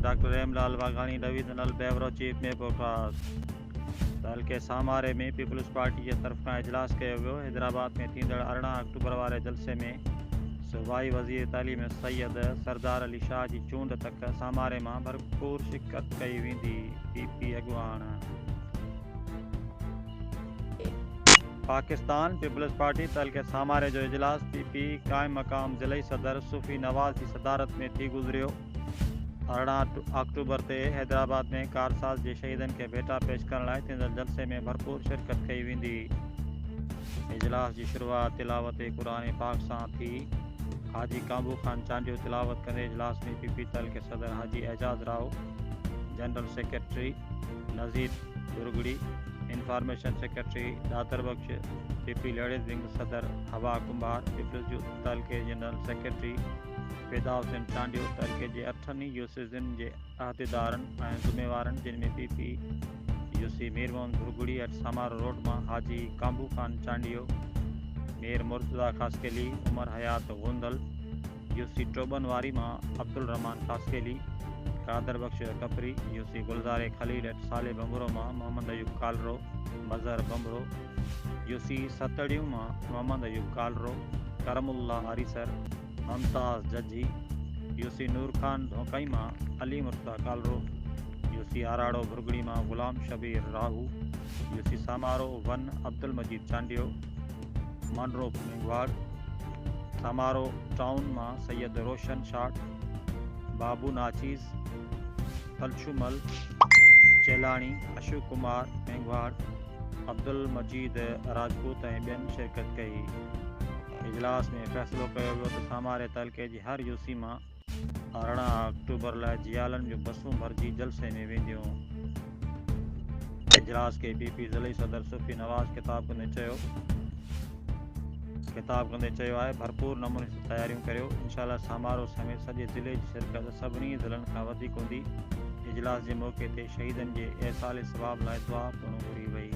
Doctor Hemlal Waghani divisional bureau chief में पहुंचास। हल्के सामारे में पीपल्स पार्टी की तरफ का इजलास किया वियो। हैदराबाद में थींदड़ 18 अक्टूबर वारे जलसे में सूबाई वज़ीर तालीम सैयद सरदार अली शाह की चूंड तक सामारे में भरपूर शिरकत कई वेंदी। पीपी अगवान। पाकिस्तान पीपल्स पार्टी तलके सामारे जो इजलास पीपी कायम मकाम ज़िले सदर सूफ़ी नवाज़ की सदारत में थी गुजरियो। 18 अक्टूबर ते हैदराबाद में कारसाज के शहीदन के भेटा पेश करण लाइ थींदड़ जलसे में भरपूर शिरकत कई वेंदी। इजलास की शुरुआत तिलावत कुरान पाक सां थी। हाजी काबू खान चांडियो तिलावत कंदे इजलास में पीपी तल के सदर हाजी एजाज राव, जनरल सेक्रेटरी नज़ीर दुर्गड़ी, इंफॉर्मेशन सेक्रेटरी दातर बख्श, पीपी लेडीज विंग सदर हवा कुंभार, पीपल्स यूथ दल के जनरल सेक्रेटरी पैदा हुसैन चांडियो तलके जे 8 यूसीज़न के अहदेदारन और ज़िम्मेवारन जिनमें पीपी यूसी मीर मोहम्मद दुर्गड़ी एट समारो रोड में हाजी काबू खान चांडियो, मीर मुर्तज़ा खासकेली, उमर हयात गोंदल, यूसी टोबनवारी में अब्दुल रहमान खासकेली, कादर बख्श कपरी, यूसी गुलजार खलील एट साले बम्बरो में मोहम्मद अयूब कालरो, मजहर बम्बरो, यूसी सतड़ियों में मोहम्मद अयूब कालरो, करमुल्ला आरिसर, ममताज़ जजी, यूसी नूर खान धोकई में अली मुर्तज़ा कालरो, यूसी आराड़ो भुरगड़ी में गुलाम शबीर राहू, यूसी समारो 1 अब्दुल मजीद चांडियो, मनरो मेघवाड़, समारो टाउन में सैयद रोशन शाट, बाबू नाचीज़, तलशुमल चेलानी, अशोक कुमार मेघवाड़, अब्दुल मजीद राजपूत ऐं ॿियनि शिरकत कई। इजलास में फ़ैसिलो कयो वियो त सामारे तलके जी हर यूसी में 18 अक्टूबर लाइ जियालन जूं बसूं भरिजी जलसे में वेंदियूं। इजलास के पीपी ज़िले सदर सूफ़ी नवाज़ खिताब कंदे चयो आहे भरपूर नमूने सां तयारियूं करियो। इंशाअल्लाह समारोह समेत सॼे ज़िले जी शिरकत सभिनी ज़िलनि खां वधीक हूंदी। इजलास के मौक़े ते शहीदन के एहसाले सवाब लाइ दुआ पिणु घुरी वई।